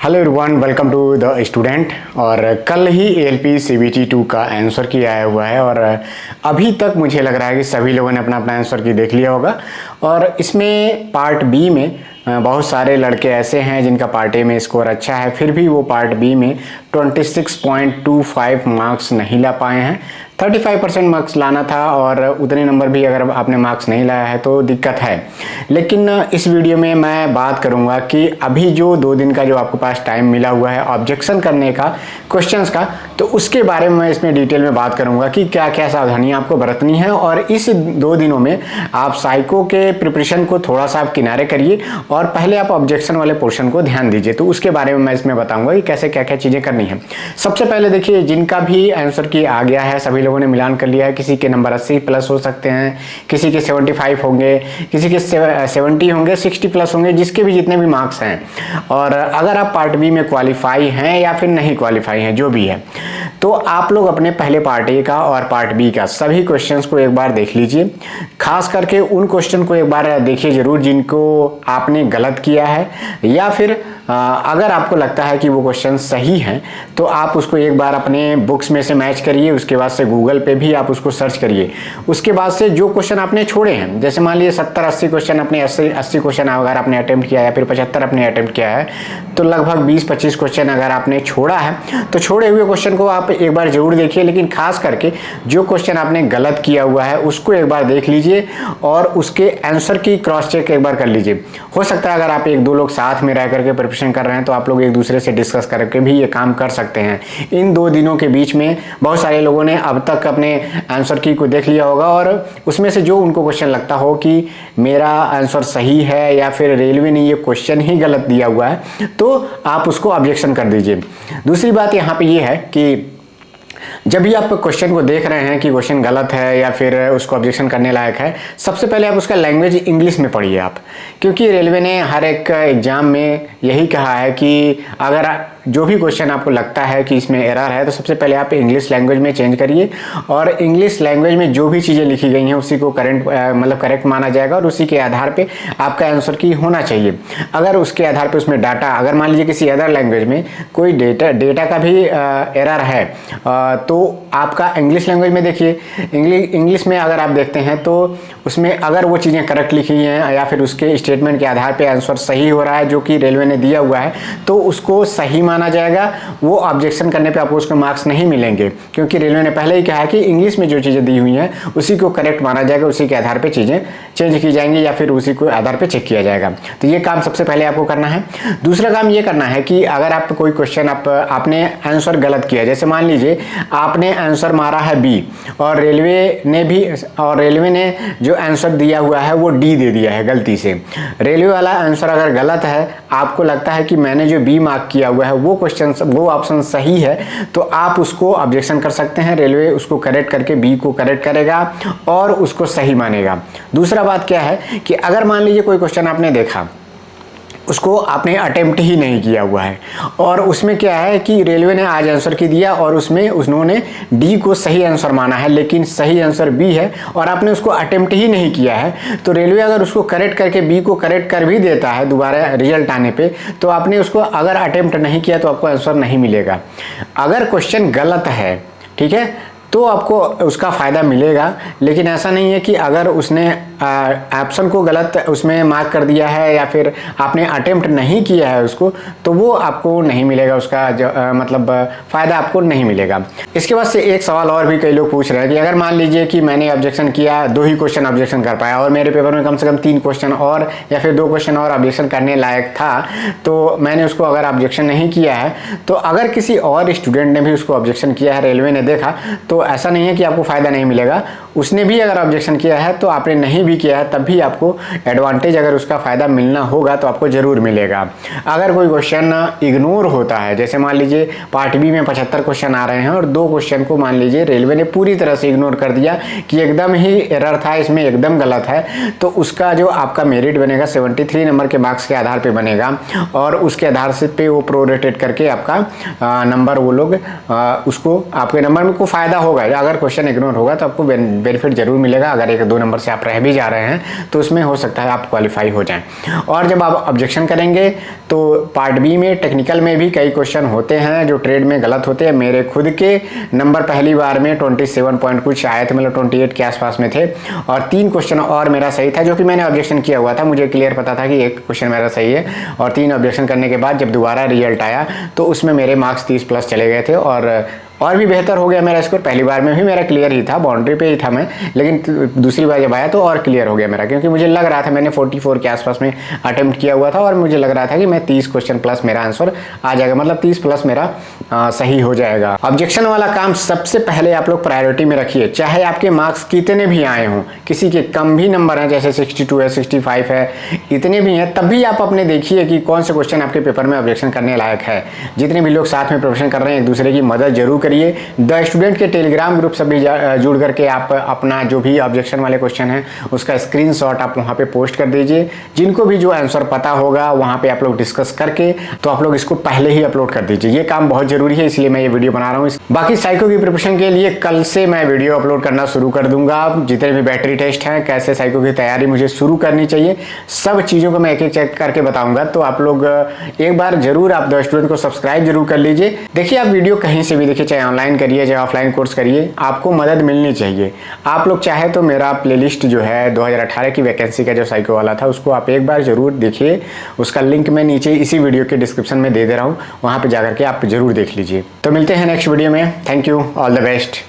Hello everyone, welcome to the student. और कल ही ALP CBT 2 का आंसर की आया हुआ है और अभी तक मुझे लग रहा है कि सभी लोगों ने अपना अपना आंसर की देख लिया होगा। और इसमें पार्ट बी में बहुत सारे लड़के ऐसे हैं जिनका पार्ट ए में स्कोर अच्छा है, फिर भी वो पार्ट बी में 26.25 मार्क्स नहीं ला पाए हैं। 35% मार्क्स लाना था और उतने नंबर भी अगर आपने मार्क्स नहीं लाया है तो दिक्कत है। लेकिन इस वीडियो में मैं बात करूंगा कि अभी जो 2 दिन का जो आपके पास टाइम मिला हुआ है ऑब्जेक्शन करने का, क्वेश्चंस का, तो उसके बारे में मैं इसमें डिटेल में बात करूंगा कि क्या क्या सावधानियां आपको बरतनी है। और इस 2 दिनों में आप साइको के प्रिपरेशन को थोड़ा सा आप किनारे करिए और पहले आप ऑब्जेक्शन वाले पोर्शन को ध्यान दीजिए। तो उसके बारे में मैं इसमें बताऊंगा कि कैसे क्या क्या चीज़ें करनी है। सबसे पहले देखिए, जिनका भी आंसर की आ गया है सभी लोगों ने मिलान कर लिया है। किसी के नंबर 80 प्लस हो सकते हैं, किसी के 75 होंगे, किसी के 70 होंगे, 60 प्लस होंगे, जिसके भी जितने भी मार्क्स हैं। और अगर आप पार्ट बी में क्वालिफाई हैं या फिर नहीं क्वालिफाई हैं, जो भी है, तो आप लोग अपने पहले पार्ट ए का और पार्ट बी का सभी क्वेश्चंस को एक बार देख लीजिए। खास करके उन क्वेश्चन को एक बार देखिए जरूर जिनको आपने गलत किया है, या फिर अगर आपको लगता है कि वो क्वेश्चन सही हैं तो आप उसको एक बार अपने बुक्स में से मैच करिए। उसके बाद से गूगल पे भी आप उसको सर्च करिए। उसके बाद से जो क्वेश्चन आपने छोड़े हैं, जैसे मान लीजिए 70-80 क्वेश्चन अपने 80 क्वेश्चन अगर आपने अटेम्प्ट किया है, फिर 75 आपने अटेम्प्ट किया है, तो लगभग 20-25 क्वेश्चन अगर आपने छोड़ा है तो छोड़े हुए क्वेश्चन को आप एक बार जरूर देखिए। लेकिन खास करके जो क्वेश्चन आपने गलत किया हुआ है उसको एक बार देख लीजिए और उसके आंसर की क्रॉस चेक एक बार कर लीजिए। हो सकता है अगर आप 1-2 लोग साथ में रह करके प्रिपरेशन कर रहे हैं तो आप लोग एक दूसरे से डिस्कस करके भी ये काम कर सकते हैं। इन 2 दिनों के बीच में बहुत सारे लोगों ने अब तक अपने आंसर की को देख लिया होगा और उसमें से जो उनको क्वेश्चन लगता हो कि मेरा आंसर सही है या फिर रेलवे ने ये क्वेश्चन ही गलत दिया हुआ है, तो आप उसको ऑब्जेक्शन कर दीजिए। दूसरी बात यहाँ पे ये है कि जब भी आप क्वेश्चन को देख रहे हैं कि क्वेश्चन गलत है या फिर उसको ऑब्जेक्शन करने लायक है, सबसे पहले आप उसका लैंग्वेज इंग्लिश में पढ़िए आप। क्योंकि रेलवे ने हर एक एग्जाम में यही कहा है कि अगर जो भी क्वेश्चन आपको लगता है कि इसमें एरर है तो सबसे पहले आप इंग्लिश लैंग्वेज में चेंज करिए और इंग्लिश लैंग्वेज में जो भी चीज़ें लिखी गई हैं उसी को करेक्ट माना जाएगा और उसी के आधार पे आपका आंसर की होना चाहिए। अगर उसके आधार पे उसमें डाटा, अगर मान लीजिए किसी अदर लैंग्वेज में कोई डेटा का भी एरर है तो आपका इंग्लिश लैंग्वेज में देखिए। इंग्लिश में अगर आप देखते हैं तो उसमें अगर वो चीज़ें करेक्ट लिखी हैं या फिर उसके स्टेटमेंट के आधार पे आंसर सही हो रहा है जो कि रेलवे ने दिया हुआ है, तो उसको सही माना जाएगा। वो ऑब्जेक्शन करने पे आपको उसके मार्क्स नहीं मिलेंगे, क्योंकि रेलवे ने पहले ही कहा है कि इंग्लिश में जो चीज़ें दी हुई हैं उसी को करेक्ट माना जाएगा, उसी के आधार पर चीज़ें चेंज की जाएंगी या फिर उसी को आधार पर चेक किया जाएगा। तो ये काम सबसे पहले आपको करना है। दूसरा काम ये करना है कि अगर आप कोई क्वेश्चन आपने आंसर गलत किया, जैसे मान लीजिए आपने आंसर मारा है बी और रेलवे ने जो आंसर दिया हुआ है वो डी दे दिया है गलती से। रेलवे वाला आंसर अगर गलत है, आपको लगता है कि मैंने जो बी मार्क किया हुआ है वो ऑप्शन सही है, तो आप उसको ऑब्जेक्शन कर सकते हैं। रेलवे उसको करेक्ट करके बी को करेक्ट करेगा और उसको सही मानेगा। दूसरा बात क्या है कि अगर मान लीजिए कोई क्वेश्चन आपने देखा, उसको आपने अटेम्प्ट ही नहीं किया हुआ है और उसमें क्या है कि रेलवे ने आज आंसर की दिया और उसमें उन्होंने डी को सही आंसर माना है, लेकिन सही आंसर बी है और आपने उसको अटेम्प्ट ही नहीं किया है, तो रेलवे अगर उसको करेक्ट करके बी को करेक्ट कर भी देता है दोबारा रिजल्ट आने पे, तो आपने उसको अगर अटेम्प्ट नहीं किया तो आपको आंसर नहीं मिलेगा। अगर क्वेश्चन गलत है, ठीक है, तो आपको उसका फ़ायदा मिलेगा। लेकिन ऐसा नहीं है कि अगर उसने ऑप्शन को गलत उसमें मार्क कर दिया है या फिर आपने अटेम्प्ट नहीं किया है उसको, तो वो आपको नहीं मिलेगा, उसका मतलब फ़ायदा आपको नहीं मिलेगा। इसके बाद से एक सवाल और भी कई लोग पूछ रहे हैं कि अगर मान लीजिए कि मैंने ऑब्जेक्शन किया, 2 ही क्वेश्चन ऑब्जेक्शन कर पाया और मेरे पेपर में कम से कम 3 क्वेश्चन और या फिर 2 क्वेश्चन और ऑब्जेक्शन करने लायक था, तो मैंने उसको अगर ऑब्जेक्शन नहीं किया है, तो अगर किसी और स्टूडेंट ने भी उसको ऑब्जेक्शन किया है, रेलवे ने देखा, तो ऐसा नहीं है कि आपको फ़ायदा नहीं मिलेगा। उसने भी अगर ऑब्जेक्शन किया है तो आपने नहीं भी किया है तब भी आपको एडवांटेज, अगर उसका फ़ायदा मिलना होगा तो आपको ज़रूर मिलेगा। अगर कोई क्वेश्चन इग्नोर होता है, जैसे मान लीजिए पार्ट बी में 75 क्वेश्चन आ रहे हैं और 2 क्वेश्चन को मान लीजिए रेलवे ने पूरी तरह से इग्नोर कर दिया कि एकदम ही एरर था, इसमें एकदम गलत है, तो उसका जो आपका मेरिट बनेगा 73 नंबर के मार्क्स के आधार पर बनेगा और उसके आधार से पे वो प्रोरेटेड करके आपका नंबर वो लोग उसको आपके नंबर में को फ़ायदा होगा, अगर क्वेश्चन इग्नोर होगा तो आपको बेनिफिट जरूर मिलेगा। अगर 1-2 नंबर से आप रह भी जा रहे हैं तो उसमें हो सकता है आप क्वालिफाई हो जाएं। और जब आप ऑब्जेक्शन करेंगे तो पार्ट बी में टेक्निकल में भी कई क्वेश्चन होते हैं जो ट्रेड में गलत होते हैं। मेरे खुद के नंबर पहली बार में 27 पॉइंट कुछ आए थे, मतलब 28 के आसपास में थे, और 3 क्वेश्चन और मेरा सही था जो कि मैंने ऑब्जेक्शन किया हुआ था। मुझे क्लियर पता था कि एक क्वेश्चन मेरा सही है, और 3 ऑब्जेक्शन करने के बाद जब दोबारा रिजल्ट आया तो उसमें मेरे मार्क्स 30 प्लस चले गए थे और भी बेहतर हो गया मेरा स्कोर। पहली बार में भी मेरा क्लियर ही था, बाउंड्री पे ही था मैं, लेकिन दूसरी बार जब आया तो और क्लियर हो गया मेरा, क्योंकि मुझे लग रहा था, मैंने 44 के आसपास में अटेम्प्ट किया हुआ था और मुझे लग रहा था कि मैं 30 क्वेश्चन प्लस मेरा आंसर आ जाएगा, मतलब 30 प्लस मेरा सही हो जाएगा। ऑब्जेक्शन वाला काम सबसे पहले आप लोग प्रायोरिटी में रखिए, चाहे आपके मार्क्स कितने भी आए हों, किसी के कम भी नंबर हैं जैसे 62 है, 65 है, इतने भी हैं, तब भी आप अपने देखिए कि कौन से क्वेश्चन आपके पेपर में ऑब्जेक्शन करने लायक है। जितने भी लोग साथ में प्रिपरेशन कर रहे हैं एक दूसरे की मदद जरूर करिए। द स्टूडेंट के टेलीग्राम ग्रुप से भी जुड़ करके आप अपना जो भी ऑब्जेक्शन वाले क्वेश्चन हैं उसका स्क्रीनशॉट आप वहां पे पोस्ट कर दीजिए। जिनको भी जो आंसर पता होगा वहां पे आप लोग डिस्कस करके तो आप लोग इसको पहले ही अपलोड कर दीजिए। ये काम बहुत जरूरी है, इसलिए मैं ये वीडियो बना रहा हूँ। बाकी साइको की प्रिपरेशन के लिए कल से मैं वीडियो अपलोड करना शुरू कर दूंगा। जितने भी बैटरी टेस्ट हैं, कैसे साइको की तैयारी मुझे शुरू करनी चाहिए, सब चीज़ों को मैं एक एक चेक करके बताऊंगा। तो आप लोग एक बार जरूर आप द स्टूडेंट को सब्सक्राइब जरूर कर लीजिए। देखिए आप वीडियो कहीं से भी देखिए, चाहे ऑनलाइन करिए चाहे ऑफलाइन कोर्स करिए, आपको मदद मिलनी चाहिए। आप लोग चाहे तो मेरा प्लेलिस्ट जो है 2018 की वैकेंसी का जो साइको वाला था उसको आप एक बार जरूर देखिए। उसका लिंक मैं नीचे इसी वीडियो के डिस्क्रिप्शन में दे रहा हूँ, वहाँ पे जाकर के आप जरूर देख लीजिए। तो मिलते हैं नेक्स्ट वीडियो में। Thank you, all the best.